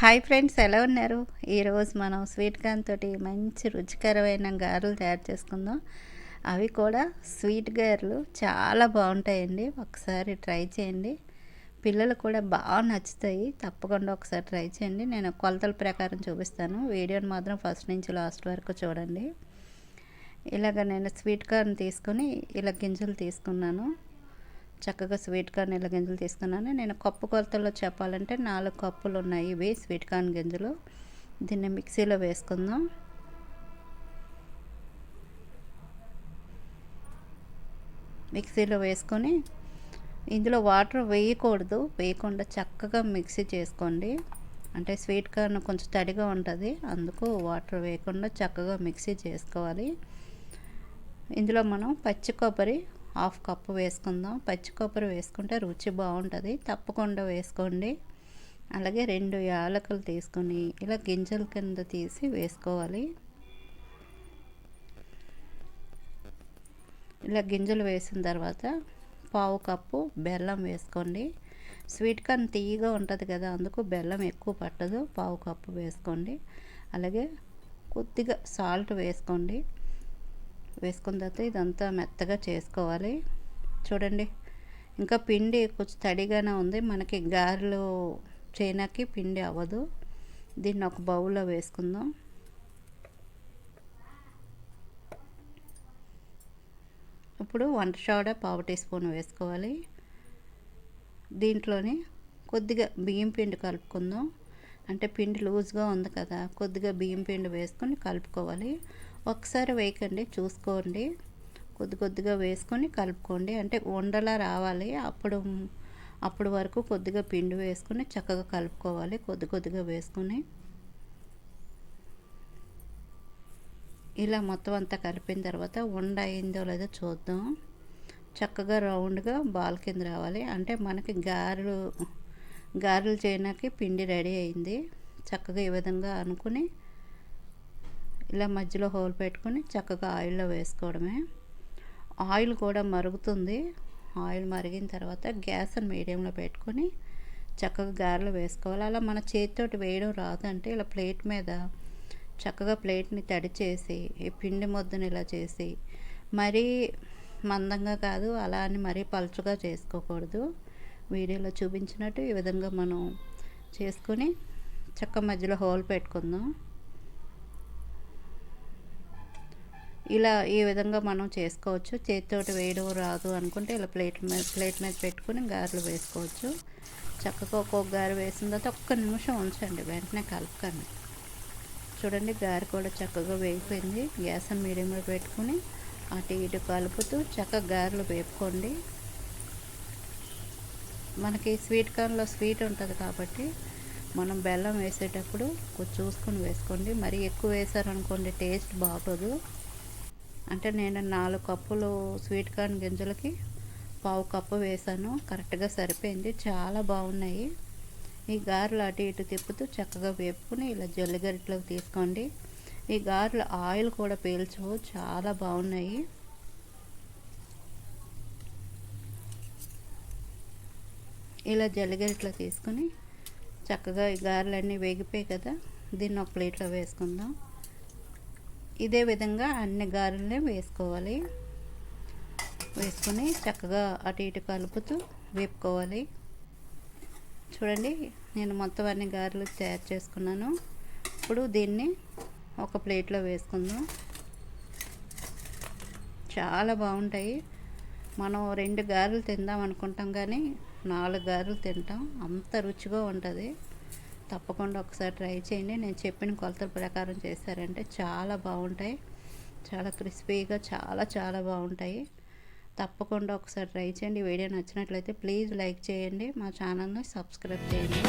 Hi friends, ఎలా ఉన్నారు? ఈరోజు మనం స్వీట్ కార్న్ తోటి మంచి రుచికరమైన గారెలు తయారు చేసుకుందాం. అవి కూడా స్వీట్ గారెలు చాలా బాగుంటాయండి. ఒకసారి ట్రై చేయండి. పిల్లలు కూడా బాగా నచ్చుతాయి. తప్పకుండా ఒకసారి ట్రై చేయండి. నేను కొలతల ప్రకారం చూపిస్తాను. వీడియోని మాత్రం ఫస్ట్ నుంచి లాస్ట్ వరకు చూడండి. ఇలాగ నేను స్వీట్ కార్న్ తీసుకొని ఇలా గింజలు తీసుకున్నాను. చక్కగా స్వీట్ కార్న్ ఇలా గింజలు తీసుకున్నాను. నేను కప్పు కొలతల్లో చెప్పాలంటే 4 కప్పులు ఉన్నాయి ఇవి స్వీట్ కార్న్ గింజలు. దీన్ని మిక్సీలో వేసుకుందాం. మిక్సీలో వేసుకొని ఇందులో వాటర్ వేయకుండా చక్కగా మిక్సీ చేసుకోండి. అంటే స్వీట్ కార్న్ కొంచెం తడిగా ఉంటుంది, అందుకు వాటర్ వేయకుండా చక్కగా మిక్సీ చేసుకోవాలి. ఇందులో మనం పచ్చి కొబ్బరి 1/2 కప్పు వేసుకుందాం. పచ్చి కొబ్బరి వేసుకుంటే రుచి బాగుంటుంది, తప్పకుండా వేసుకోండి. అలాగే 2 యాలకులు తీసుకొని ఇలా గింజల కింద తీసి వేసుకోవాలి. ఇలా గింజలు వేసిన తర్వాత 1/2 కప్పు బెల్లం వేసుకోండి. స్వీట్ కార్న్ తీయగా ఉంటుంది కదా, అందుకు బెల్లం ఎక్కువ పట్టదు. 1/2 కప్పు వేసుకోండి. అలాగే కొద్దిగా సాల్ట్ వేసుకోండి. వేసుకున్న తర్వాత ఇదంతా మెత్తగా చేసుకోవాలి. చూడండి, ఇంకా పిండి కొంచెం తడిగానే ఉంది. మనకి గారెలు చేయడానికి పిండి అవ్వదు. దీన్ని ఒక బౌల్లో వేసుకుందాం. ఇప్పుడు వంట సోడా 1/2 టీ స్పూన్ వేసుకోవాలి. దీంట్లోని కొద్దిగా బియ్యం పిండి కలుపుకుందాం. అంటే పిండి లూజ్గా ఉంది కదా, కొద్దిగా బియ్యం పిండి వేసుకొని కలుపుకోవాలి. ఒకసారి వేయకండి, చూసుకోండి. కొద్దిగా వేసుకొని కలుపుకోండి. అంటే ఉండలా రావాలి. అప్పుడు వరకు కొద్దిగా పిండి వేసుకొని చక్కగా కలుపుకోవాలి. కొద్దిగా వేసుకొని ఇలా మొత్తం అంతా కలిపిన తర్వాత ఉండ అయిందో లేదో చూద్దాం. చక్కగా రౌండ్గా బాల్ కింద రావాలి. అంటే మనకి గారెలు చేయడానికి పిండి రెడీ అయింది. చక్కగా ఈ విధంగా అనుకుని ఇలా మధ్యలో హోల్ పెట్టుకొని చక్కగా ఆయిల్లో వేసుకోవడమే. ఆయిల్ కూడా మరుగుతుంది. ఆయిల్ మరిగిన తర్వాత గ్యాస్ని మీడియంలో పెట్టుకొని చక్కగా గారెలు వేసుకోవాలి. అలా మన చేతితోటి వేయడం రాదంటే ఇలా ప్లేట్ మీద చక్కగా ప్లేట్ని తడి చేసి ఈ పిండి ముద్దను ఇలా చేసి, మరీ మందంగా కాదు, అలా అని మరీ పలుచగా చేసుకోకూడదు. వీడియోలో చూపించినట్టు ఈ విధంగా మనం చేసుకొని చక్క మధ్యలో హోల్ పెట్టుకుందాం. ఇలా ఈ విధంగా మనం చేసుకోవచ్చు. చేతితోటి వేయడం రాదు అనుకుంటే ఇలా ప్లేట్ మీద పెట్టుకుని గారెలు వేసుకోవచ్చు. చక్కగా ఒక్కొక్క గారె వేసిన తర్వాత ఒక్క నిమిషం ఉంచండి, వెంటనే కలపకండి. చూడండి, గారె కూడా చక్కగా వేగిపోయింది. గ్యాస్ని మీడియంలో పెట్టుకుని అటు ఇటు కలుపుతూ చక్కగా గారెలు వేపుకోండి. మనకి స్వీట్ కార్న్లో స్వీట్ ఉంటుంది కాబట్టి మనం బెల్లం వేసేటప్పుడు కొంచెం చూసుకొని వేసుకోండి. మరి ఎక్కువ వేసారనుకోండి టేస్ట్ బాగోదు. అంటే నేను 4 కప్పులు స్వీట్ కార్న్ గింజలకి 1/2 కప్పు వేసాను. కరెక్ట్గా సరిపోయింది. చాలా బాగున్నాయి. ఈ గారెలు అటు ఇటు తిప్పుతూ చక్కగా వేపుకుని ఇలా జల్లిగరిటలోకి తీసుకోండి. ఈ గారెలు ఆయిల్ కూడా పీల్చవు, చాలా బాగున్నాయి. ఇలా జల్లిగరిటలో తీసుకుని చక్కగా ఈ గారెలన్నీ వేగిపోయాయి కదా, దీన్ని ఒక ప్లేట్లో వేసుకుందాం. ఇదే విధంగా అన్ని గారెల్ని వేసుకోవాలి. వేసుకొని చక్కగా అటు ఇటు కలుపుతూ వేపుకోవాలి. చూడండి, నేను మొత్తం అన్ని గారెలు తయారు చేసుకున్నాను. ఇప్పుడు దీన్ని ఒక ప్లేట్లో వేసుకుందాం. చాలా బాగుంటాయి. మనం 2 గారెలు తిందాం అనుకుంటాం కానీ 4 గారెలు తింటాం, అంత రుచిగా ఉంటుంది. తప్పకుండా ఒకసారి ట్రై చేయండి. నేను చెప్పిన కొలతల ప్రకారం చేశారంటే చాలా బాగుంటాయి. చాలా క్రిస్పీగా చాలా బాగుంటాయి. తప్పకుండా ఒకసారి ట్రై చేయండి. వీడియో నచ్చినట్లయితే ప్లీజ్ లైక్ చేయండి. మా ఛానల్ని సబ్స్క్రైబ్ చేయండి.